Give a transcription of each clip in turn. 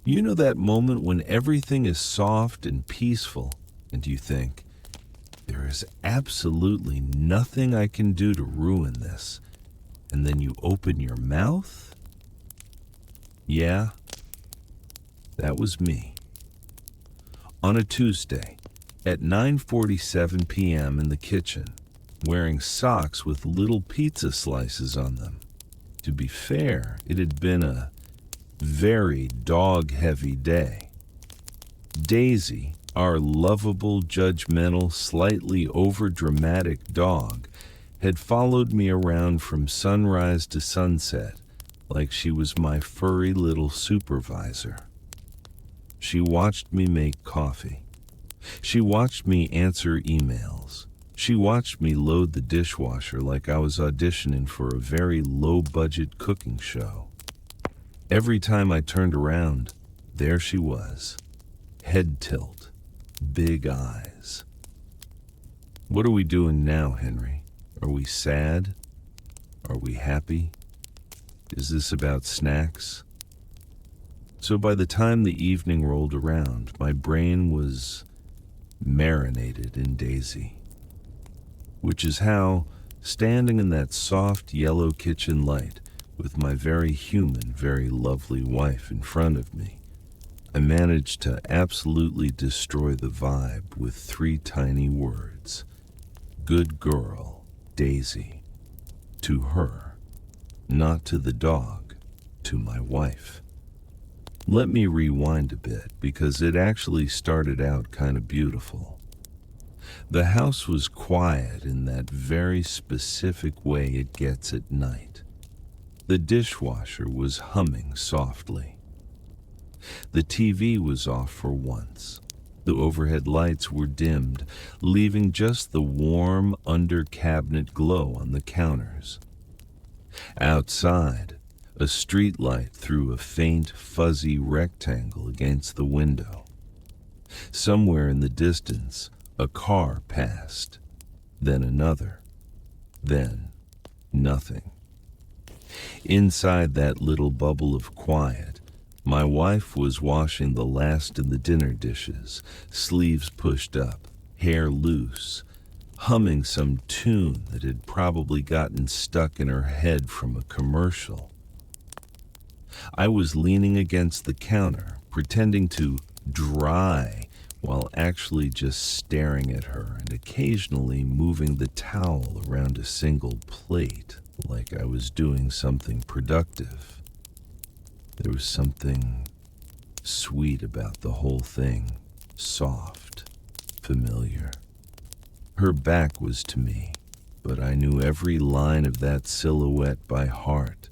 You know that moment when everything is soft and peaceful, and you think, there is absolutely nothing I can do to ruin this, and then you open your mouth? Yeah, that was me. On a Tuesday, at 9:47 p.m. in the kitchen, wearing socks with little pizza slices on them. To be fair, it had been a very dog-heavy day. Daisy, our lovable, judgmental, slightly over-dramatic dog, had followed me around from sunrise to sunset like she was my furry little supervisor. She watched me make coffee. She watched me answer emails. She watched me load the dishwasher like I was auditioning for a very low-budget cooking show. Every time I turned around, there she was. Head tilt, big eyes. What are we doing now, Henry? Are we sad? Are we happy? Is this about snacks? So by the time the evening rolled around, my brain was marinated in Daisy. Which is how, standing in that soft yellow kitchen light with my very human, very lovely wife in front of me, I managed to absolutely destroy the vibe with 3 tiny words. Good girl, Daisy. To her, not to the dog, to my wife. Let me rewind a bit because it actually started out kind of beautiful. The house was quiet in that very specific way it gets at night. The dishwasher was humming softly. The TV was off for once. The overhead lights were dimmed, leaving just the warm under-cabinet glow on the counters. Outside, a street light threw a faint, fuzzy rectangle against the window. Somewhere in the distance, a car passed, then another, then nothing. Inside that little bubble of quiet, my wife was washing the last of the dinner dishes, sleeves pushed up, hair loose, humming some tune that had probably gotten stuck in her head from a commercial. I was leaning against the counter, pretending to dry while actually just staring at her and occasionally moving the towel around a single plate like I was doing something productive. There was something sweet about the whole thing, soft, familiar. Her back was to me, but I knew every line of that silhouette by heart,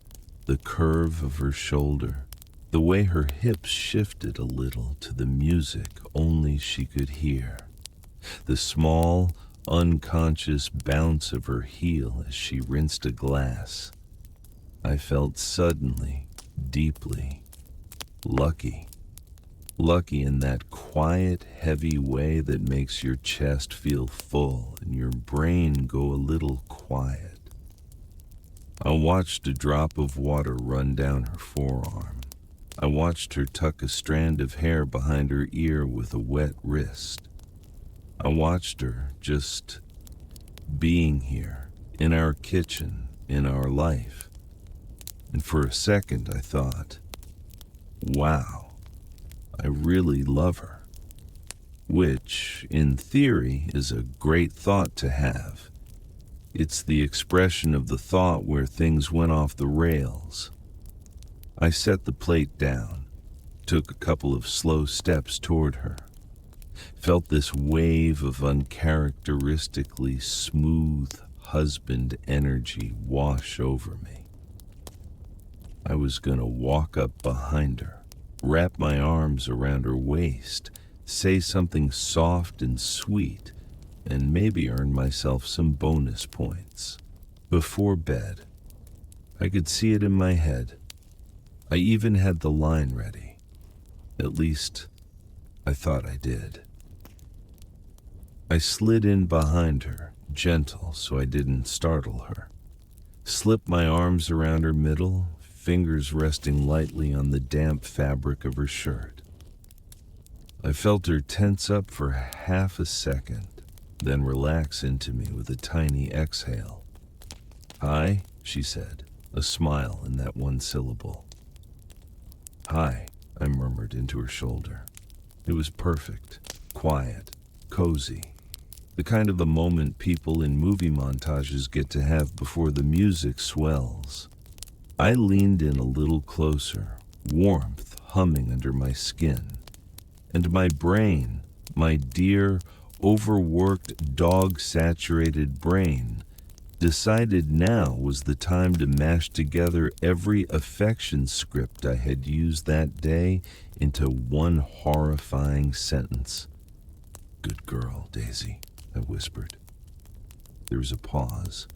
the curve of her shoulder, the way her hips shifted a little to the music only she could hear, the small, unconscious bounce of her heel as she rinsed a glass. I felt suddenly, deeply, lucky. Lucky in that quiet, heavy way that makes your chest feel full and your brain go a little quiet. I watched a drop of water run down her forearm. I watched her tuck a strand of hair behind her ear with a wet wrist. I watched her just being here, in our kitchen, in our life. And for a second I thought, wow, I really love her. Which, in theory, is a great thought to have. It's the expression of the thought where things went off the rails. I set the plate down, took a couple of slow steps toward her, felt this wave of uncharacteristically smooth husband energy wash over me. I was gonna walk up behind her, wrap my arms around her waist, say something soft and sweet, and maybe earn myself some bonus points. Before bed, I could see it in my head. I even had the line ready. At least, I thought I did. I slid in behind her, gentle so I didn't startle her. Slipped my arms around her middle, fingers resting lightly on the damp fabric of her shirt. I felt her tense up for half a second, then relax into me with a tiny exhale. "Hi," she said, a smile in that one syllable. "Hi," I murmured into her shoulder. It was perfect, quiet, cozy, the kind of a moment people in movie montages get to have before the music swells. I leaned in a little closer, warmth humming under my skin, and my brain, my dear, overworked, dog-saturated brain, decided now was the time to mash together every affection script I had used that day into one horrifying sentence. "Good girl, Daisy," I whispered. There was a pause.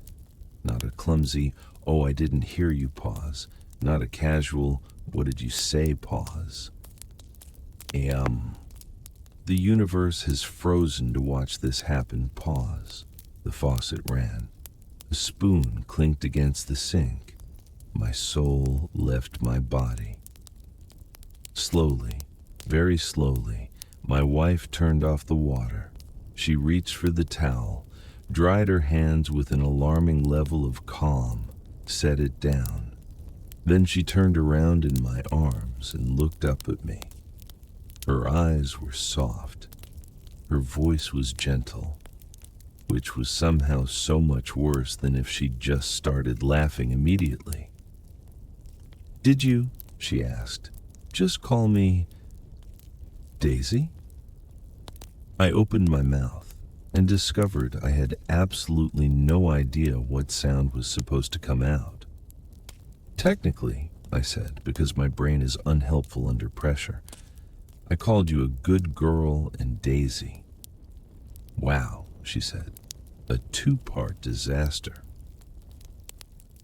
Not a clumsy, "oh, I didn't hear you" pause. Not a casual, "what did you say" pause. The universe has frozen to watch this happen pause. The faucet ran. A spoon clinked against the sink. My soul left my body. Slowly, very slowly, my wife turned off the water. She reached for the towel, dried her hands with an alarming level of calm, set it down. Then she turned around in my arms and looked up at me. Her eyes were soft. Her voice was gentle, which was somehow so much worse than if she'd just started laughing immediately. "Did you," she asked, "just call me Daisy?" I opened my mouth and discovered I had absolutely no idea what sound was supposed to come out. "Technically," I said, because my brain is unhelpful under pressure, "I called you a good girl and Daisy." "Wow," she said, "a two-part disaster."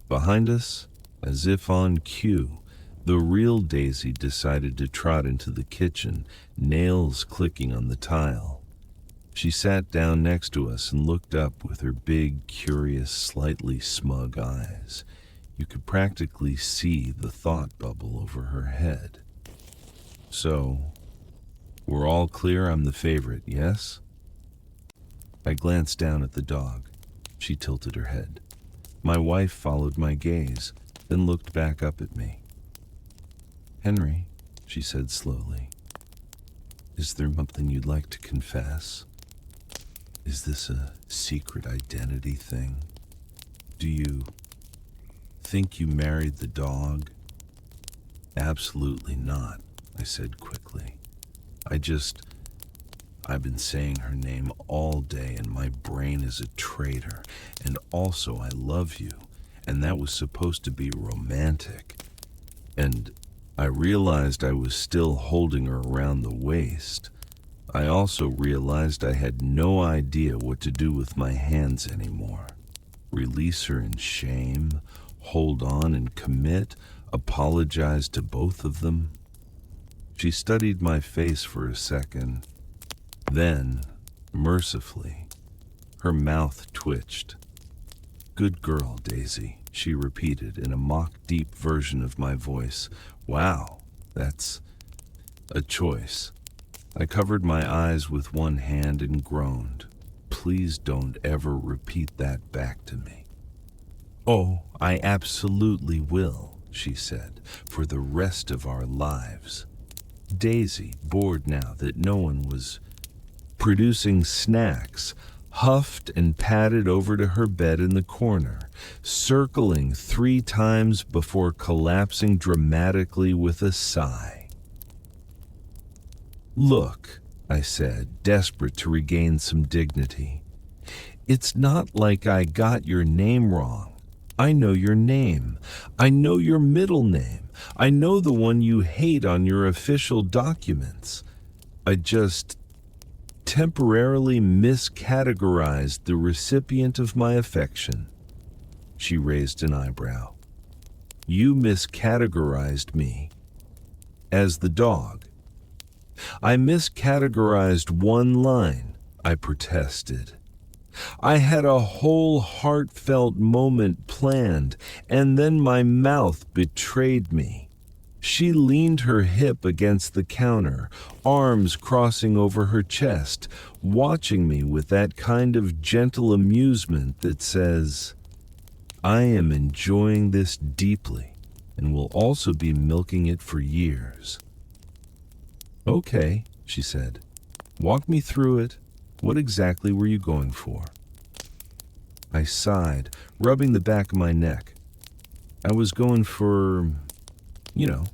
Behind us, as if on cue, the real Daisy decided to trot into the kitchen, nails clicking on the tile. She sat down next to us and looked up with her big, curious, slightly smug eyes. You could practically see the thought bubble over her head. "So, we're all clear I'm the favorite, yes?" I glanced down at the dog. She tilted her head. My wife followed my gaze, then looked back up at me. "Henry," she said slowly, "is there something you'd like to confess? Is this a secret identity thing? Do you think you married the dog?" "Absolutely not," I said quickly. I've been saying her name all day and my brain is a traitor. And also I love you. And that was supposed to be romantic. And I realized I was still holding her around the waist. I also realized I had no idea what to do with my hands anymore. Release her in shame, hold on and commit, apologize to both of them. She studied my face for a second. Then, mercifully, her mouth twitched. "Good girl, Daisy," she repeated in a mock-deep version of my voice. "Wow, that's a choice." I covered my eyes with one hand and groaned. "Please don't ever repeat that back to me." "Oh, I absolutely will," she said, "for the rest of our lives." Daisy, bored now that no one was producing snacks, huffed and padded over to her bed in the corner, circling 3 times before collapsing dramatically with a sigh. "Look," I said, desperate to regain some dignity, "it's not like I got your name wrong. I know your name. I know your middle name. I know the one you hate on your official documents. I just temporarily miscategorized the recipient of my affection." She raised an eyebrow. "You miscategorized me as the dog." "I miscategorized one line," I protested. I had a whole heartfelt moment planned, and then my mouth betrayed me. She leaned her hip against the counter, arms crossing over her chest, watching me with that kind of gentle amusement that says, I am enjoying this deeply and will also be milking it for years. Okay, she said. Walk me through it. What exactly were you going for? I sighed, rubbing the back of my neck. I was going for, you know,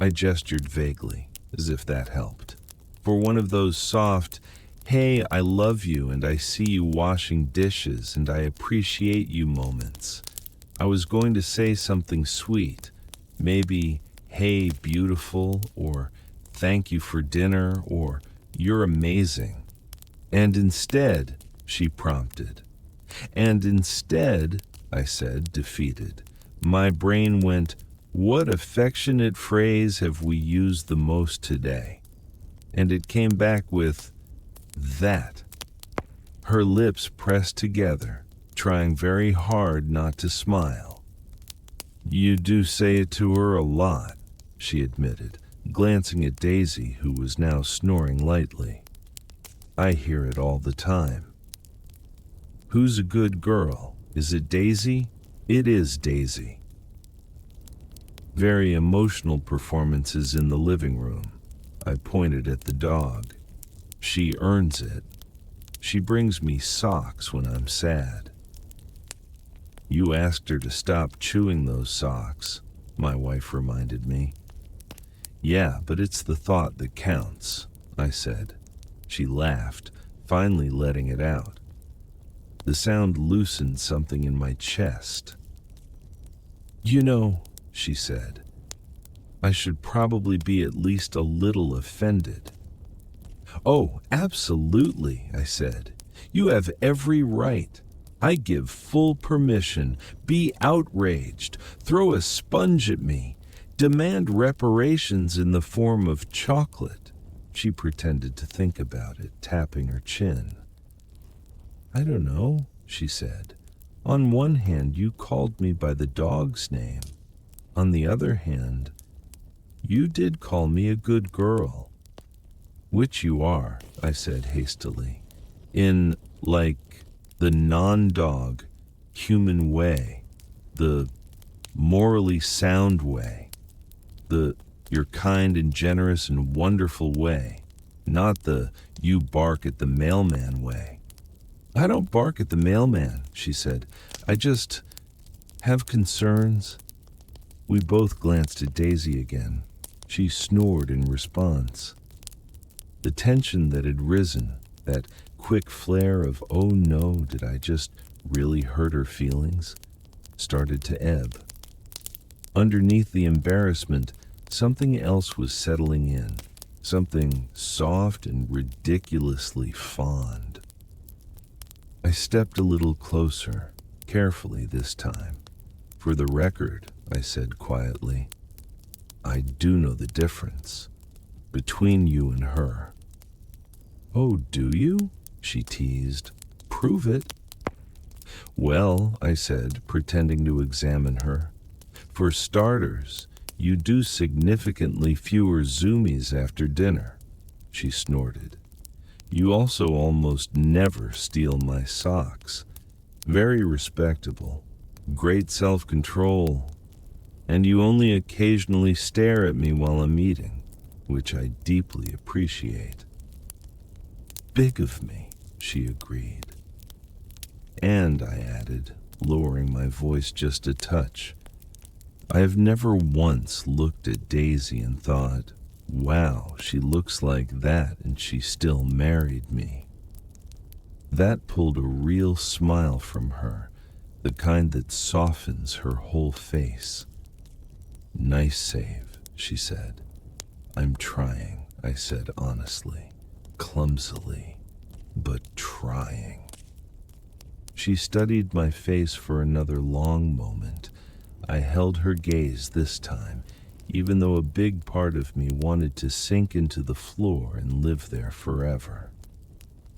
I gestured vaguely, as if that helped. For one of those soft, hey, I love you and I see you washing dishes and I appreciate you moments. I was going to say something sweet, maybe, hey, beautiful, or thank you for dinner, or you're amazing. And instead, she prompted. And instead, I said, defeated, my brain went, what affectionate phrase have we used the most today? And it came back with, that. Her lips pressed together, trying very hard not to smile. You do say it to her a lot, she admitted, glancing at Daisy, who was now snoring lightly. I hear it all the time. Who's a good girl? Is it Daisy? It is Daisy. Very emotional performances in the living room. I pointed at the dog. She earns it. She brings me socks when I'm sad. You asked her to stop chewing those socks, my wife reminded me. Yeah, but it's the thought that counts, I said. She laughed, finally letting it out. The sound loosened something in my chest. You know, she said, I should probably be at least a little offended. Oh, absolutely, I said. You have every right. I give full permission. Be outraged. Throw a sponge at me. Demand reparations in the form of chocolate. She pretended to think about it, tapping her chin. I don't know, she said. On one hand, you called me by the dog's name. On the other hand, you did call me a good girl. Which you are, I said hastily, in, like, the non-dog, human way, the morally sound way, the you're kind and generous and wonderful way, not the you bark at the mailman way. I don't bark at the mailman, she said. I just have concerns. We both glanced at Daisy again. She snored in response. The tension that had risen, that quick flare of, oh no, did I just really hurt her feelings, started to ebb. Underneath the embarrassment, something else was settling in, something soft and ridiculously fond. I stepped a little closer, carefully this time. For the record, I said quietly, I do know the difference between you and her. Oh, do you? She teased. Prove it. Well, I said, pretending to examine her. For starters, you do significantly fewer zoomies after dinner. She snorted. You also almost never steal my socks. Very respectable. Great self-control. And you only occasionally stare at me while I'm eating, which I deeply appreciate. Big of me, she agreed. And, I added, lowering my voice just a touch, I have never once looked at Daisy and thought, wow, she looks like that and she still married me. That pulled a real smile from her, the kind that softens her whole face. Nice save, she said. I'm trying, I said honestly, clumsily, but trying. She studied my face for another long moment. I held her gaze this time, even though a big part of me wanted to sink into the floor and live there forever.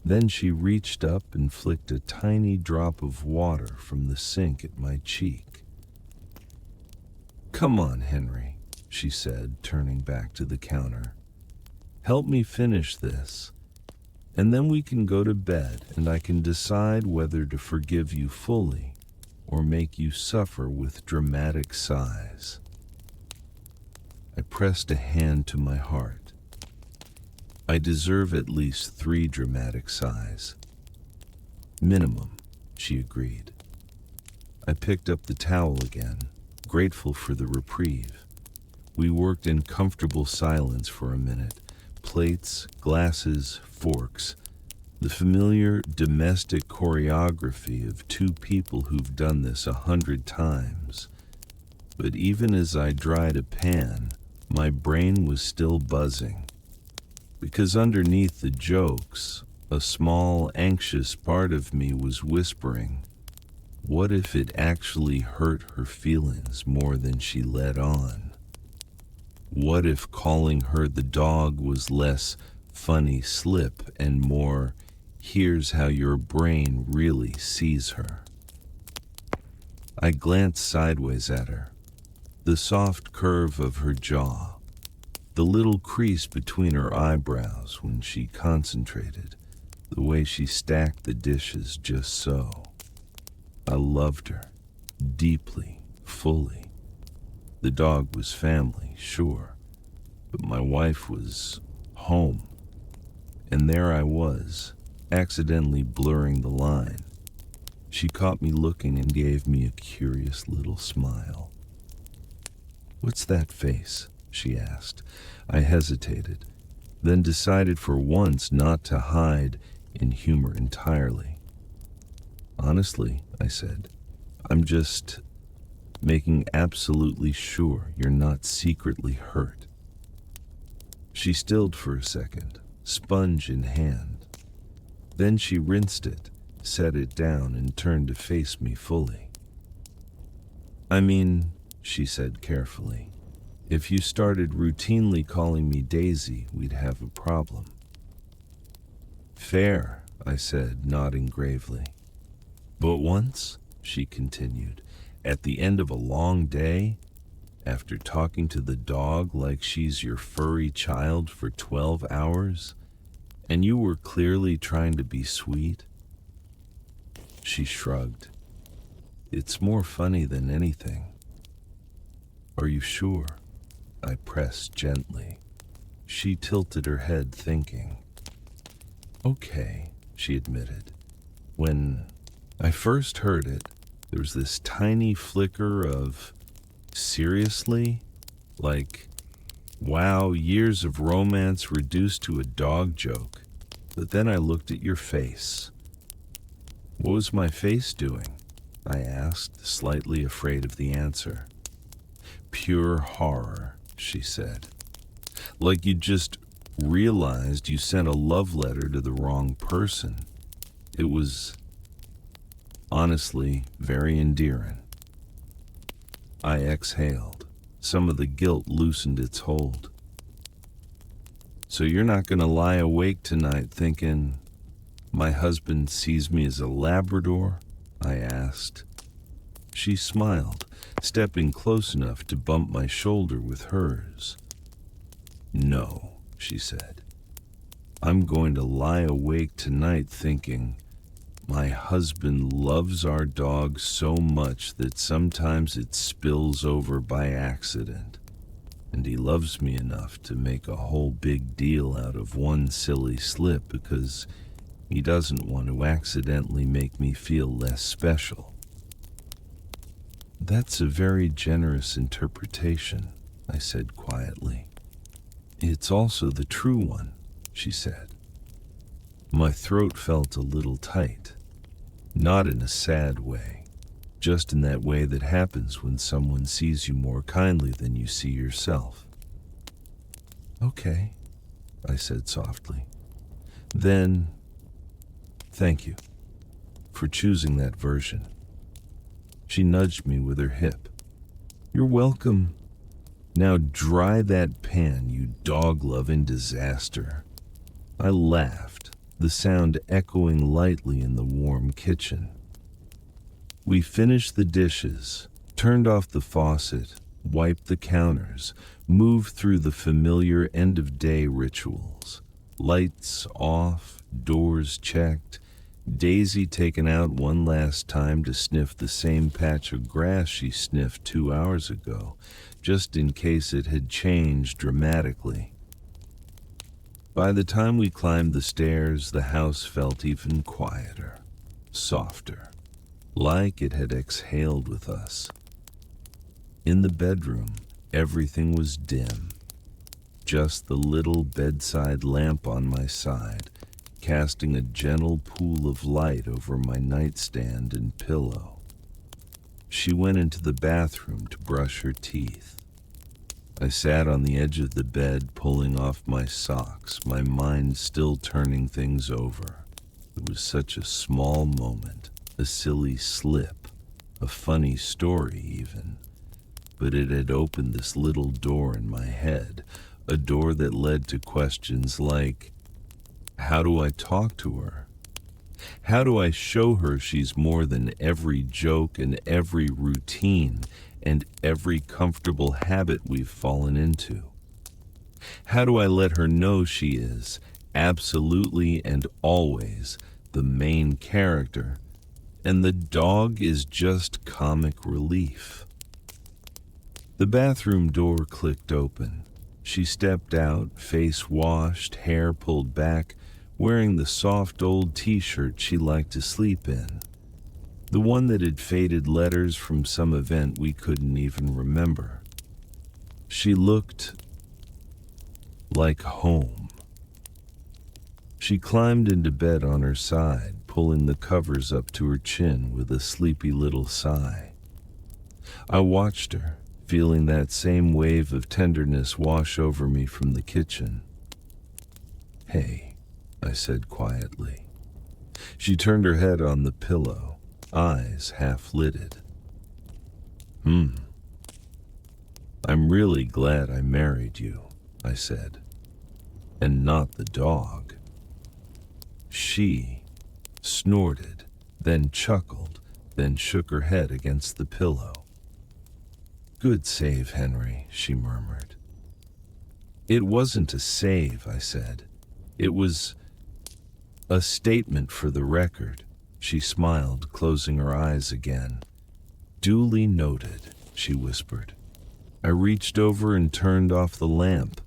Then she reached up and flicked a tiny drop of water from the sink at my cheek. "Come on, Henry," she said, turning back to the counter. "Help me finish this, and then we can go to bed and I can decide whether to forgive you fully or make you suffer with dramatic sighs." I pressed a hand to my heart. I deserve at least 3 dramatic sighs. "Minimum," she agreed. I picked up the towel again, grateful for the reprieve. We worked in comfortable silence for a minute. Plates, glasses, forks, the familiar domestic choreography of 2 people who've done this 100 times. But even as I dried a pan, my brain was still buzzing. Because underneath the jokes, a small, anxious part of me was whispering, what if it actually hurt her feelings more than she let on? What if calling her the dog was less funny slip and more, here's how your brain really sees her? I glanced sideways at her. The soft curve of her jaw, the little crease between her eyebrows when she concentrated, the way she stacked the dishes just so. I loved her, deeply, fully. The dog was family, sure, but my wife was home. And there I was, accidentally blurring the line. She caught me looking and gave me a curious little smile. "What's that face?" she asked. I hesitated, then decided for once not to hide in humor entirely. "Honestly," I said, "I'm just making absolutely sure you're not secretly hurt." She stilled for a second, sponge in hand. Then she rinsed it, set it down, and turned to face me fully. "I mean," she said carefully, "if you started routinely calling me Daisy, we'd have a problem." "Fair," I said, nodding gravely. "But once," she continued, "at the end of a long day, after talking to the dog like she's your furry child for 12 hours, and you were clearly trying to be sweet." She shrugged. "It's more funny than anything." "Are you sure?" I pressed gently. She tilted her head, thinking. "Okay," she admitted. "When I first heard it, there was this tiny flicker of, seriously? Like, wow, years of romance reduced to a dog joke. But then I looked at your face." "What was my face doing?" I asked, slightly afraid of the answer. "Pure horror," she said. "Like you just realized you sent a love letter to the wrong person. It was, honestly, very endearing." I exhaled. Some of the guilt loosened its hold. "So you're not going to lie awake tonight thinking my husband sees me as a Labrador?" I asked. She smiled, stepping close enough to bump my shoulder with hers. "No," she said. "I'm going to lie awake tonight thinking my husband loves our dog so much that sometimes it spills over by accident, and he loves me enough to make a whole big deal out of one silly slip because he doesn't want to accidentally make me feel less special." "That's a very generous interpretation," I said quietly. "It's also the true one," she said. My throat felt a little tight, not in a sad way, just in that way that happens when someone sees you more kindly than you see yourself. "Okay," I said softly. "Then, thank you for choosing that version." She nudged me with her hip. "You're welcome. Now dry that pan, you dog-loving disaster." I laughed, the sound echoing lightly in the warm kitchen. We finished the dishes, turned off the faucet, wiped the counters, moved through the familiar end-of-day rituals. Lights off, doors checked, Daisy taken out one last time to sniff the same patch of grass she sniffed 2 hours ago, just in case it had changed dramatically. By the time we climbed the stairs, the house felt even quieter, softer, like it had exhaled with us. In the bedroom, everything was dim. Just the little bedside lamp on my side, casting a gentle pool of light over my nightstand and pillow. She went into the bathroom to brush her teeth. I sat on the edge of the bed, pulling off my socks, my mind still turning things over. It was such a small moment, a silly slip, a funny story even. But it had opened this little door in my head, a door that led to questions like, how do I talk to her? How do I show her she's more than every joke and every routine and every comfortable habit we've fallen into? How do I let her know she is, absolutely and always, the main character, and the dog is just comic relief? The bathroom door clicked open. She stepped out, face washed, hair pulled back, wearing the soft old t-shirt she liked to sleep in. The one that had faded letters from some event we couldn't even remember. She looked like home. She climbed into bed on her side, pulling the covers up to her chin with a sleepy little sigh. I watched her, feeling that same wave of tenderness wash over me from the kitchen. "Hey," I said quietly. She turned her head on the pillow, eyes half-lidded. I'm really glad I married you," I said, "and not the dog." She snorted, then chuckled, then shook her head against the pillow. "Good save, Henry," she murmured. "It wasn't a save," I said. "It was a statement for the record." She smiled, closing her eyes again. "Duly noted," she whispered. I reached over and turned off the lamp.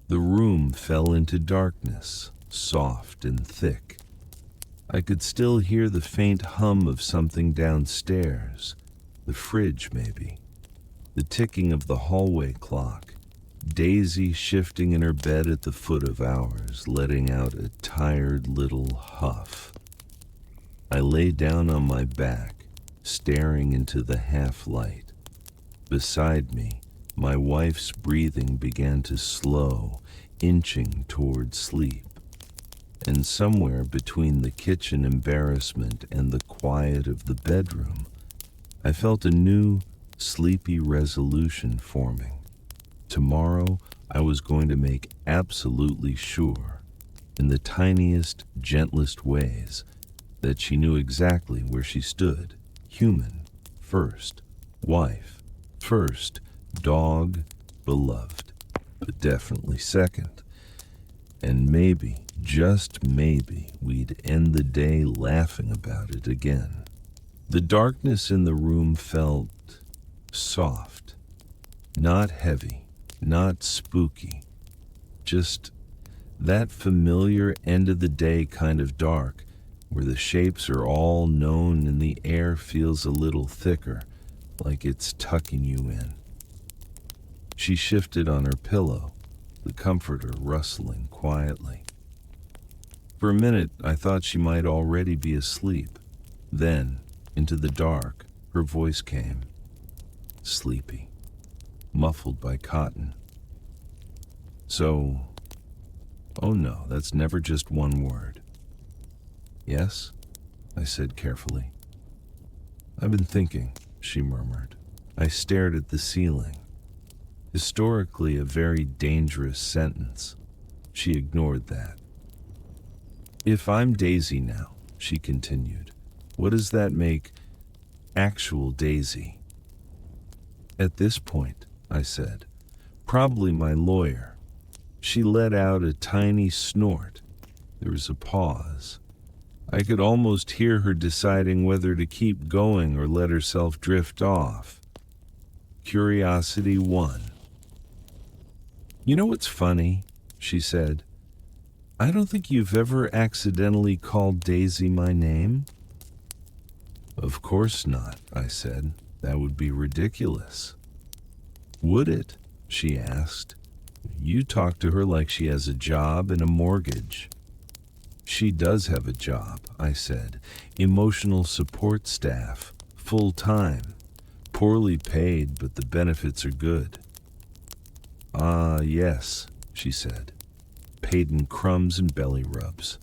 The room fell into darkness, soft and thick. I could still hear the faint hum of something downstairs, the fridge maybe, the ticking of the hallway clock, Daisy shifting in her bed at the foot of ours, letting out a tired little huff. I lay down on my back, staring into the half-light. Beside me, my wife's breathing began to slow, inching toward sleep. And somewhere between the kitchen embarrassment and the quiet of the bedroom, I felt a new, sleepy resolution forming. Tomorrow, I was going to make absolutely sure, in the tiniest, gentlest ways, that she knew exactly where she stood. Human, first. Wife, first. Dog, beloved, but definitely second. And maybe, just maybe, we'd end the day laughing about it again. The darkness in the room felt soft, not heavy, not spooky, just that familiar end-of-the-day kind of dark where the shapes are all known and the air feels a little thicker, like it's tucking you in. She shifted on her pillow, the comforter rustling quietly. For a minute, I thought she might already be asleep. Then, into the dark, her voice came, sleepy, muffled by cotton. "So, oh no, that's never just one word." "Yes?" I said carefully. "I've been thinking," she murmured. I stared at the ceiling. Historically, a very dangerous sentence. She ignored that. If I'm Daisy now, she continued, what does that make actual Daisy? At this point, I said, probably my lawyer. She let out a tiny snort. There was a pause. I could almost hear her deciding whether to keep going or let herself drift off. Curiosity won. You know what's funny? She said. I don't think you've ever accidentally called Daisy my name. Of course not, I said. That would be ridiculous. Would it? She asked. You talk to her like she has a job and a mortgage. She does have a job, I said. Emotional support staff, full-time. Poorly paid, but the benefits are good. Ah, yes, she said. Paid in crumbs and belly rubs.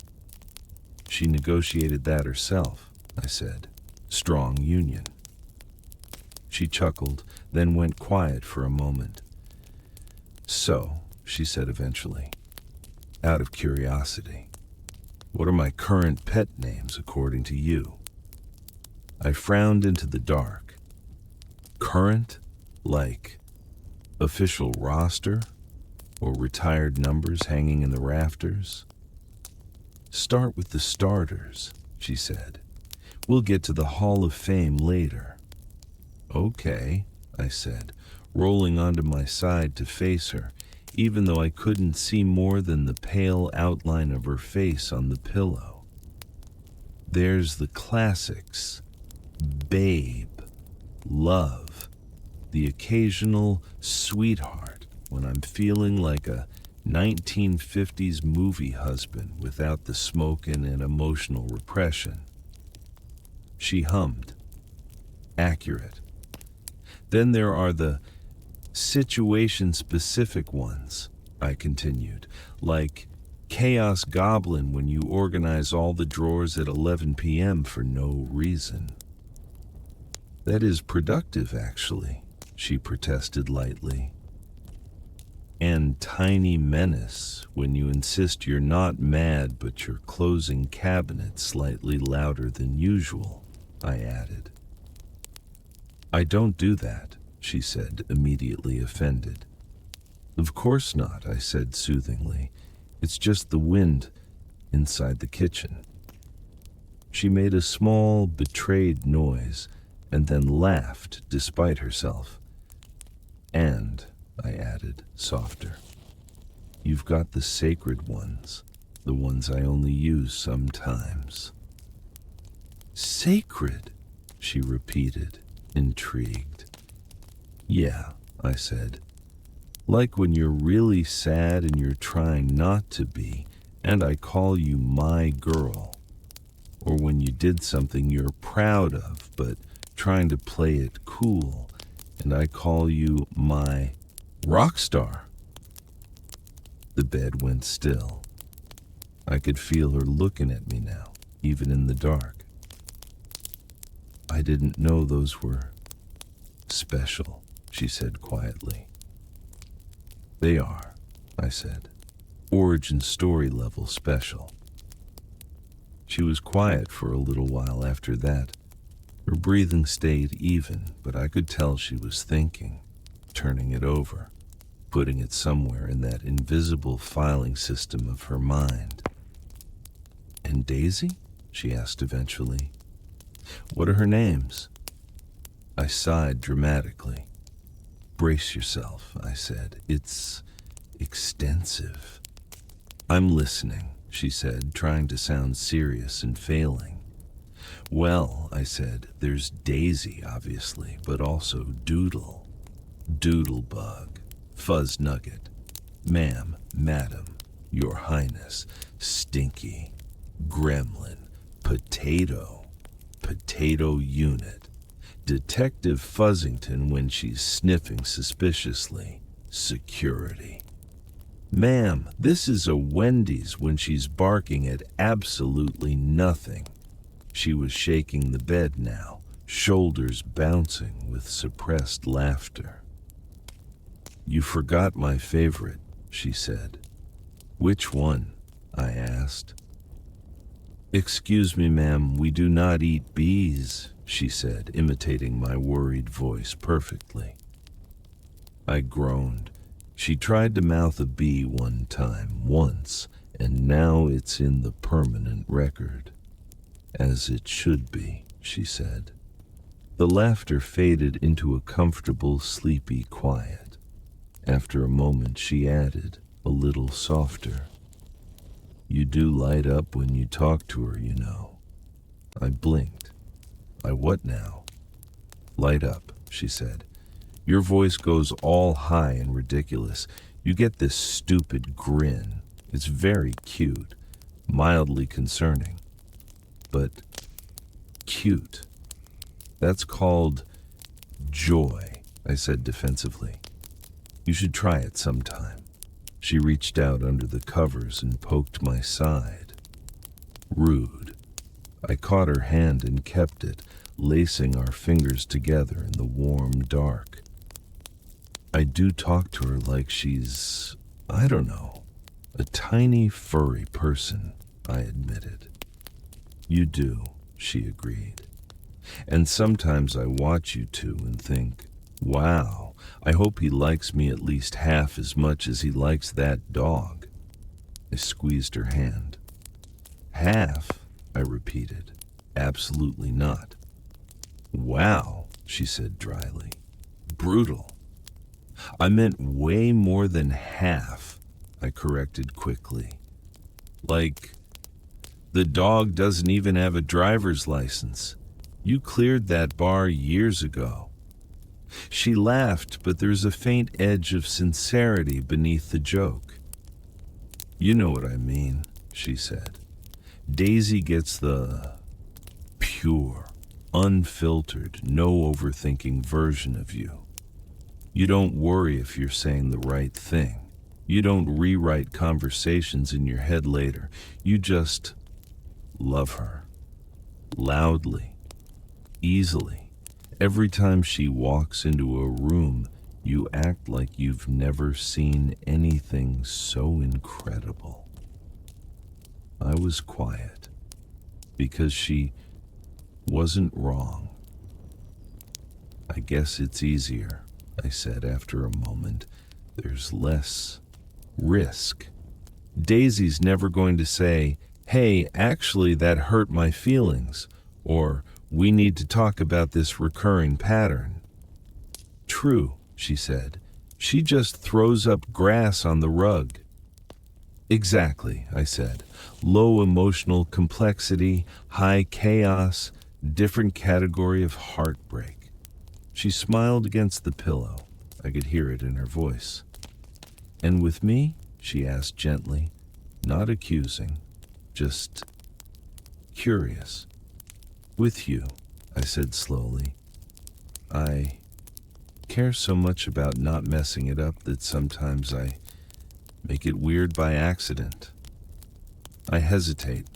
She negotiated that herself, I said. Strong union. She chuckled, then went quiet for a moment. So, she said eventually, out of curiosity, what are my current pet names according to you? I frowned into the dark. Current? Like official roster? Or retired numbers hanging in the rafters? Start with the starters, she said. We'll get to the Hall of Fame later. Okay, I said, rolling onto my side to face her, even though I couldn't see more than the pale outline of her face on the pillow. There's the classics. Babe, love, the occasional sweetheart when I'm feeling like a 1950s movie husband without the smoking and emotional repression. She hummed. Accurate. Then there are the situation-specific ones, I continued, like Chaos Goblin when you organize all the drawers at 11 p.m. for no reason. That is productive, actually, she protested lightly. And Tiny Menace when you insist you're not mad but you're closing cabinet slightly louder than usual, I added. I don't do that, she said, immediately offended. Of course not, I said soothingly. It's just the wind inside the kitchen. She made a small, betrayed noise and then laughed despite herself. And, I added, softer, you've got the sacred ones, the ones I only use sometimes. Sacred, she repeated, intrigued. Yeah, I said. Like when you're really sad and you're trying not to be, and I call you my girl. Or when you did something you're proud of, but trying to play it cool, and I call you my rock star. The bed went still. I could feel her looking at me now, even in the dark. I didn't know those were special, she said quietly. They are, I said. Origin story level special. She was quiet for a little while after that. Her breathing stayed even, but I could tell she was thinking, turning it over, putting it somewhere in that invisible filing system of her mind. And Daisy? She asked eventually. What are her names? I sighed dramatically. Brace yourself, I said. It's extensive. I'm listening, she said, trying to sound serious and failing. Well, I said, there's Daisy, obviously, but also Doodle, Doodlebug, Fuzz Nugget, Ma'am, Madam, Your Highness, Stinky, Gremlin, Potato, Potato Unit, Detective Fuzzington when she's sniffing suspiciously, Security. Ma'am, this is a Wendy's when she's barking at absolutely nothing. She was shaking the bed now, shoulders bouncing with suppressed laughter. You forgot my favorite, she said. Which one? I asked. "Excuse me, ma'am, we do not eat bees," she said, imitating my worried voice perfectly. I groaned. She tried to mouth a bee one time, once, and now it's in the permanent record. "As it should be," she said. The laughter faded into a comfortable, sleepy quiet. After a moment, she added, a little softer, "You do light up when you talk to her, you know." I blinked. "I what now?" "Light up," she said. "Your voice goes all high and ridiculous. You get this stupid grin. It's very cute, mildly concerning, but cute. That's called joy," I said defensively. "You should try it sometime." She reached out under the covers and poked my side. Rude. I caught her hand and kept it, lacing our fingers together in the warm dark. "I do talk to her like she's, I don't know, a tiny furry person," I admitted. "You do," she agreed. "And sometimes I watch you two and think, wow, I hope he likes me at least half as much as he likes that dog." I squeezed her hand. "Half?" I repeated. "Absolutely not." "Wow," she said dryly. "Brutal." "I meant way more than half," I corrected quickly. "Like, the dog doesn't even have a driver's license. You cleared that bar years ago." She laughed, but there's a faint edge of sincerity beneath the joke. "You know what I mean," she said. "Daisy gets the pure, unfiltered, no overthinking version of you. You don't worry if you're saying the right thing. You don't rewrite conversations in your head later. You just love her. Loudly. Easily. Every time she walks into a room, you act like you've never seen anything so incredible." I was quiet, because she wasn't wrong. "I guess it's easier," I said after a moment. "There's less risk. Daisy's never going to say, 'Hey, actually that hurt my feelings,' or 'We need to talk about this recurring pattern.'" "True," she said. "She just throws up grass on the rug." "Exactly," I said. "Low emotional complexity, high chaos, different category of heartbreak." She smiled against the pillow. I could hear it in her voice. "And with me?" she asked gently, not accusing, just curious. "With you," I said slowly. "I care so much about not messing it up that sometimes I make it weird by accident. I hesitate.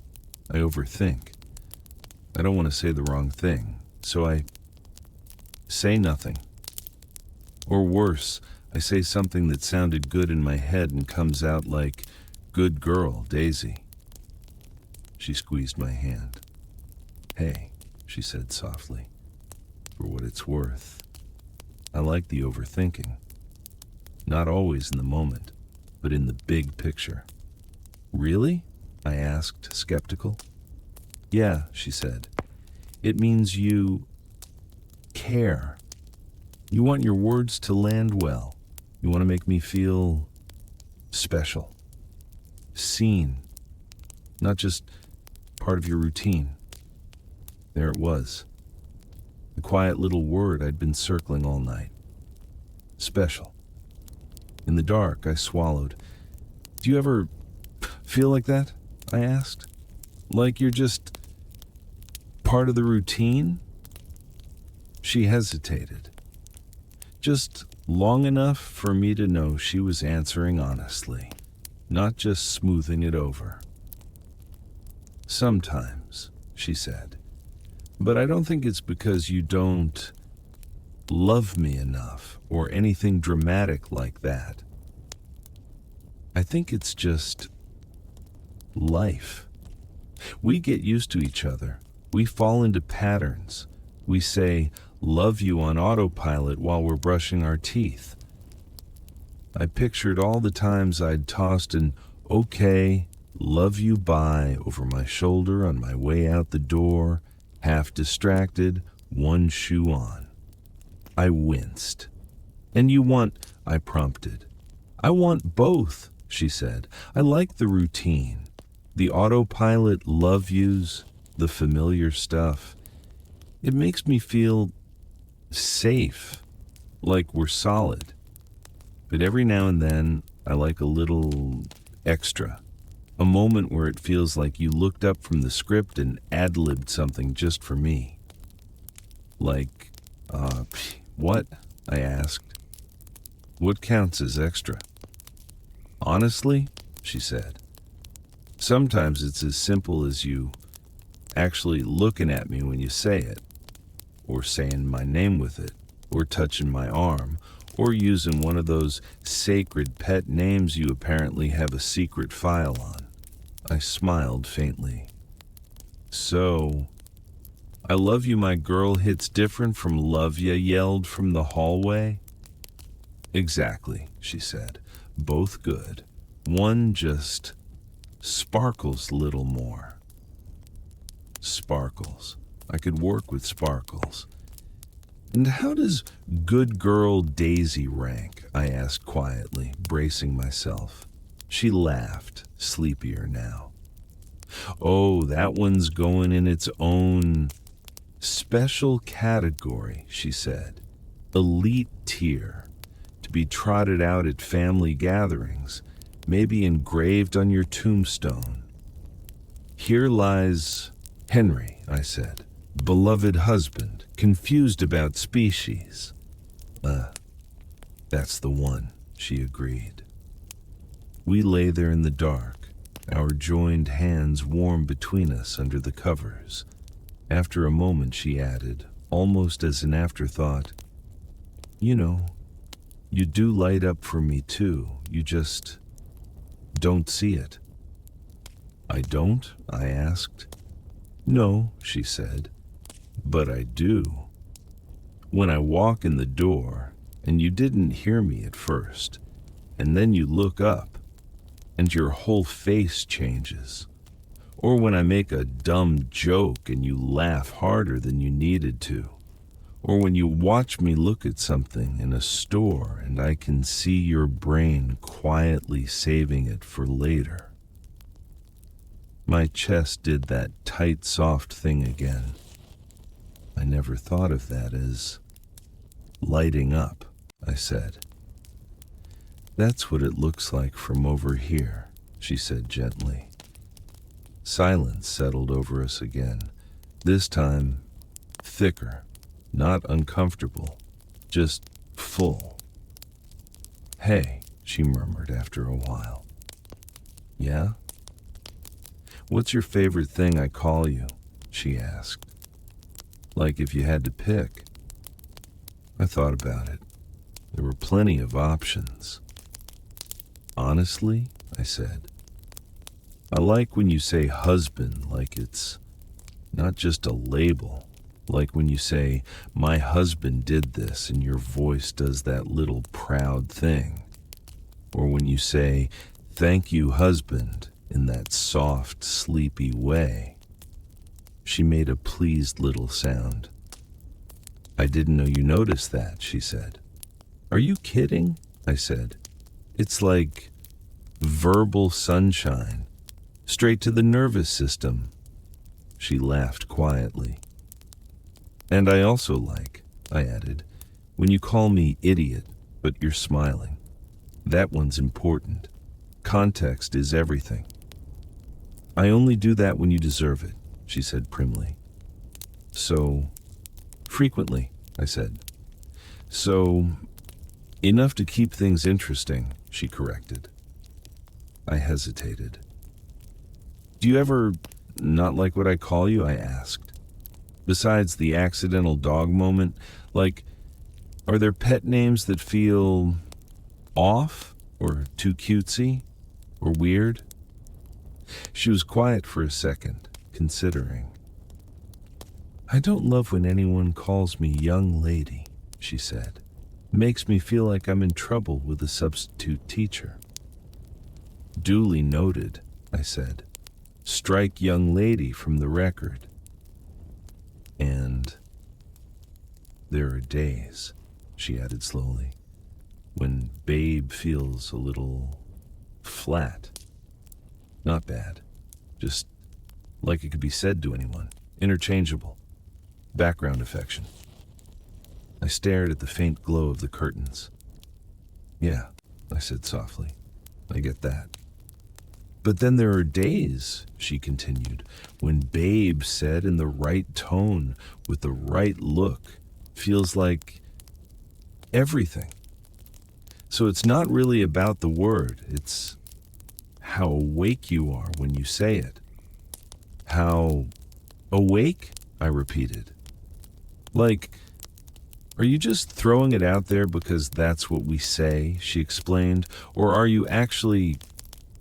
I overthink. I don't want to say the wrong thing, so I say nothing. Or worse, I say something that sounded good in my head and comes out like, 'Good girl, Daisy.'" She squeezed my hand. "Hey," she said softly, "for what it's worth, I like the overthinking. Not always in the moment, but in the big picture." "Really?" I asked, skeptical. "Yeah," she said. "It means you care. You want your words to land well. You want to make me feel special. Seen. Not just part of your routine." There it was. The quiet little word I'd been circling all night. Special. In the dark, I swallowed. "Do you ever feel like that?" I asked. "Like you're just part of the routine?" She hesitated. Just long enough for me to know she was answering honestly, not just smoothing it over. "Sometimes," she said. "But I don't think it's because you don't love me enough or anything dramatic like that. I think it's just life. We get used to each other. We fall into patterns. We say, love you on autopilot while we're brushing our teeth. I pictured all the times I'd tossed an okay, love you bye over my shoulder on my way out the door, half distracted, one shoe on. I winced. And you want, I prompted. I want both, she said. I like the routine. The autopilot love yous, the familiar stuff. It makes me feel safe, like we're solid. But every now and then, I like a little extra. A moment where it feels like you looked up from the script and ad-libbed something just for me. Like, what? I asked. What counts as extra? Honestly, she said, sometimes it's as simple as you actually looking at me when you say it, or saying my name with it, or touching my arm, or using one of those sacred pet names you apparently have a secret file on. I smiled faintly. So, I love you, my girl hits different from love ya yelled from the hallway? Exactly, she said. Both good. One just sparkles little more. Sparkles. I could work with sparkles. And how does good girl Daisy rank? I asked quietly, bracing myself. She laughed, sleepier now. Oh, that one's going in its own special category, she said. Elite tier. To be trotted out at family gatherings, maybe engraved on your tombstone. Here lies Henry, I said, beloved husband, confused about species. That's the one, she agreed. We lay there in the dark, our joined hands warm between us under the covers. After a moment, she added, almost as an afterthought, you know, you do light up for me too, you just don't see it. I don't? I asked. No, she said, but I do. When I walk in the door, and you didn't hear me at first, and then you look up, and your whole face changes. Or when I make a dumb joke and you laugh harder than you needed to. Or when you watch me look at something in a store and I can see your brain quietly saving it for later. My chest did that tight, soft thing again. I never thought of that as lighting up, I said. That's what it looks like from over here, she said gently. Silence settled over us again, this time thicker. Not uncomfortable, just full. Hey, she murmured after a while. Yeah? What's your favorite thing I call you? She asked. Like if you had to pick. I thought about it. There were plenty of options. Honestly, I said, I like when you say husband like it's not just a label. Like when you say, my husband did this, and your voice does that little proud thing. Or when you say, thank you, husband, in that soft, sleepy way. She made a pleased little sound. I didn't know you noticed that, she said. Are you kidding? I said. It's like verbal sunshine, straight to the nervous system. She laughed quietly. And I also like, I added, when you call me idiot, but you're smiling. That one's important. Context is everything. I only do that when you deserve it, she said primly. So, frequently, I said. So, enough to keep things interesting, she corrected. I hesitated. Do you ever not like what I call you? I asked. Besides the accidental dog moment, like, are there pet names that feel off or too cutesy or weird? She was quiet for a second, considering. "I don't love when anyone calls me young lady," she said. "Makes me feel like I'm in trouble with a substitute teacher." "Duly noted," I said. "Strike young lady from the record." "And there are days," she added slowly, "when babe feels a little flat. Not bad. Just like it could be said to anyone. Interchangeable. Background affection." I stared at the faint glow of the curtains. "Yeah," I said softly. "I get that." "But then there are days," she continued, "when babe said in the right tone, with the right look, feels like everything. So it's not really about the word, it's how awake you are when you say it." "How awake?" I repeated. "Like, are you just throwing it out there because that's what we say?" she explained. "Or are you actually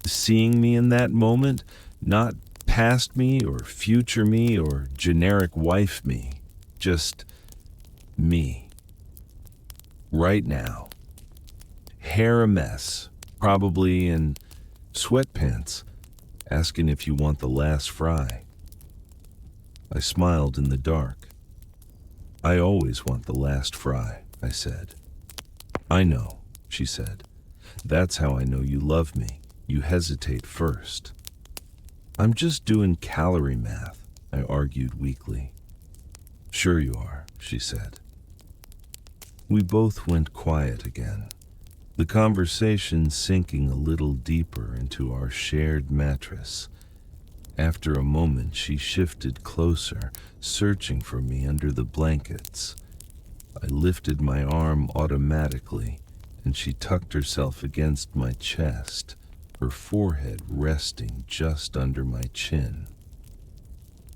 seeing me in that moment? Not past me or future me or generic wife me. Just me. Right now. Hair a mess, probably in sweatpants, asking if you want the last fry." I smiled in the dark. "I always want the last fry," I said. "I know," she said. "That's how I know you love me. You hesitate first." "I'm just doing calorie math," I argued weakly. "Sure you are," she said. We both went quiet again, the conversation sinking a little deeper into our shared mattress. After a moment, she shifted closer, searching for me under the blankets. I lifted my arm automatically, and she tucked herself against my chest, her forehead resting just under my chin.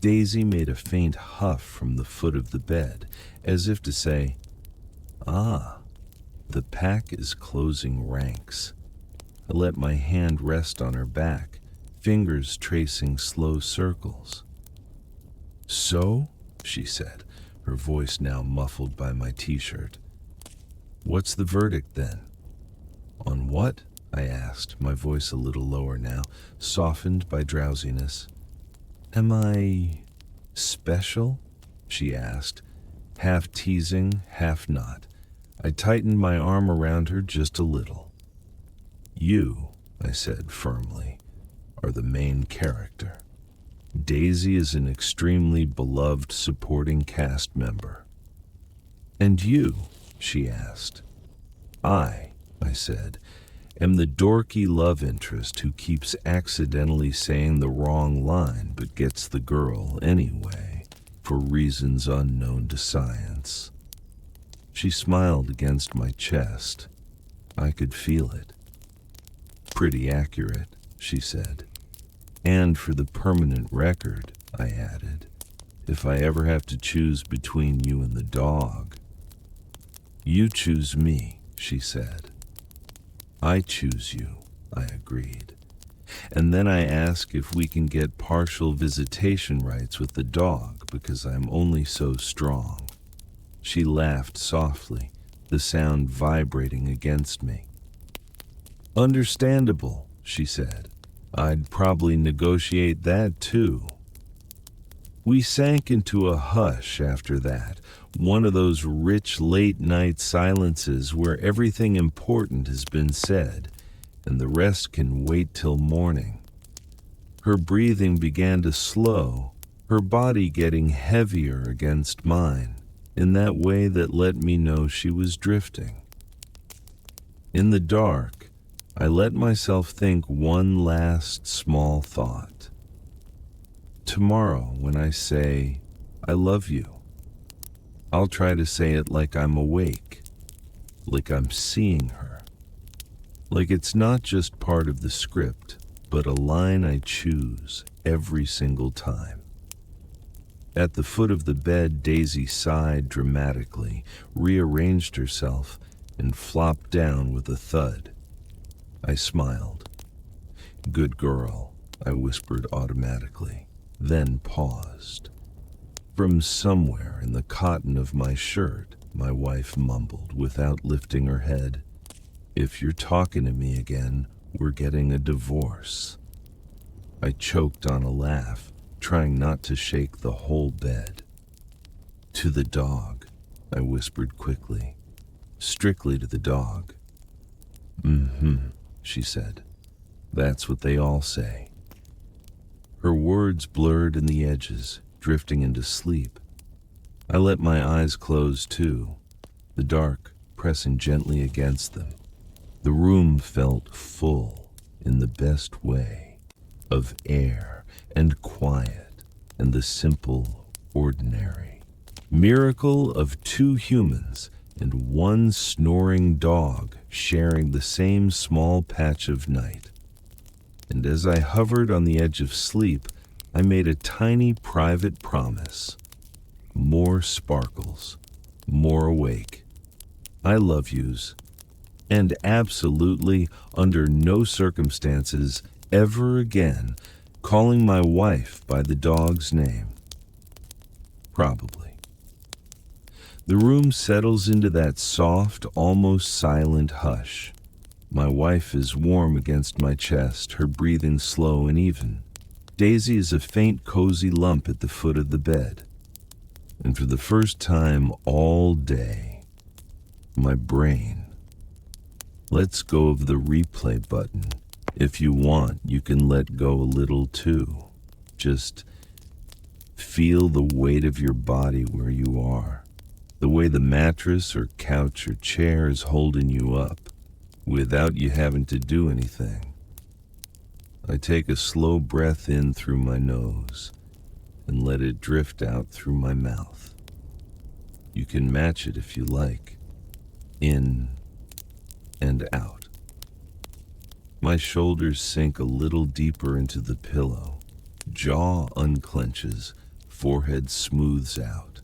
Daisy made a faint huff from the foot of the bed, as if to say, "Ah, the pack is closing ranks." I let my hand rest on her back, fingers tracing slow circles. "So," she said, her voice now muffled by my t-shirt. "What's the verdict then?" "On what?" I asked, my voice a little lower now, softened by drowsiness. "Am I special?" she asked, half teasing, half not. I tightened my arm around her just a little. "You," I said firmly, "are the main character. Daisy is an extremely beloved supporting cast member." "And you?" she asked. I said, "am the dorky love interest who keeps accidentally saying the wrong line but gets the girl anyway, for reasons unknown to science." She smiled against my chest. I could feel it. "Pretty accurate," she said. "And for the permanent record," I added, "if I ever have to choose between you and the dog." "You choose me," she said. "I choose you," I agreed. "And then I ask if we can get partial visitation rights with the dog because I'm only so strong." She laughed softly, the sound vibrating against me. "Understandable," she said. "I'd probably negotiate that too." We sank into a hush after that, one of those rich late-night silences where everything important has been said, and the rest can wait till morning. Her breathing began to slow, her body getting heavier against mine, in that way that let me know she was drifting. In the dark, I let myself think one last small thought. Tomorrow, when I say, "I love you," I'll try to say it like I'm awake, like I'm seeing her, like it's not just part of the script, but a line I choose every single time. At the foot of the bed, Daisy sighed dramatically, rearranged herself, and flopped down with a thud. I smiled. "Good girl," I whispered automatically. then paused. From somewhere in the cotton of my shirt, my wife mumbled without lifting her head, "If you're talking to me again, we're getting a divorce." I choked on a laugh, trying not to shake the whole bed. "To the dog," I whispered quickly. "Strictly to the dog." "Mm-hmm," she said. "That's what they all say." Her words blurred in the edges, drifting into sleep. I let my eyes close too, the dark pressing gently against them. The room felt full, in the best way, of air and quiet and the simple, ordinary miracle of two humans and one snoring dog sharing the same small patch of night. And as I hovered on the edge of sleep, I made a tiny private promise. More sparkles, more awake. I love yous. And absolutely, under no circumstances, ever again, calling my wife by the dog's name. Probably. The room settles into that soft, almost silent hush. My wife is warm against my chest, her breathing slow and even. Daisy is a faint, cozy lump at the foot of the bed. And for the first time all day, my brain lets go of the replay button. If you want, you can let go a little too. Just feel the weight of your body where you are, the way the mattress or couch or chair is holding you up, without you having to do anything. I take a slow breath in through my nose and let it drift out through my mouth. You can match it if you like. In and out. My shoulders sink a little deeper into the pillow. Jaw unclenches, forehead smooths out.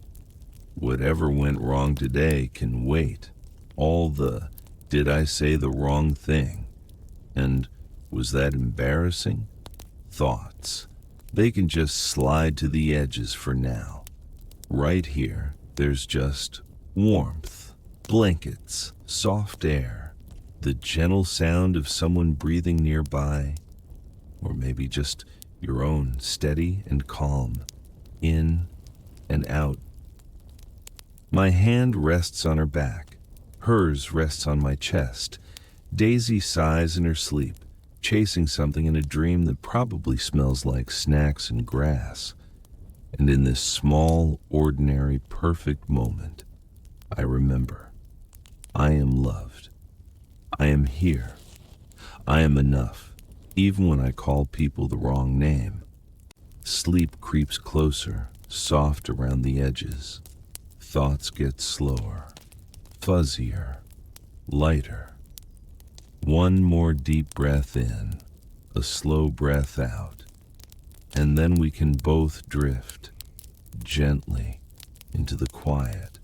Whatever went wrong today can wait. All the, did I say the wrong thing? And was that embarrassing? Thoughts. They can just slide to the edges for now. Right here, there's just warmth, blankets, soft air, the gentle sound of someone breathing nearby, or maybe just your own steady and calm, in and out. My hand rests on her back. Hers rests on my chest. Daisy sighs in her sleep, chasing something in a dream that probably smells like snacks and grass. And in this small, ordinary, perfect moment, I remember. I am loved. I am here. I am enough, even when I call people the wrong name. Sleep creeps closer, soft around the edges. Thoughts get slower, fuzzier, lighter. One more deep breath in, a slow breath out, and then we can both drift gently into the quiet.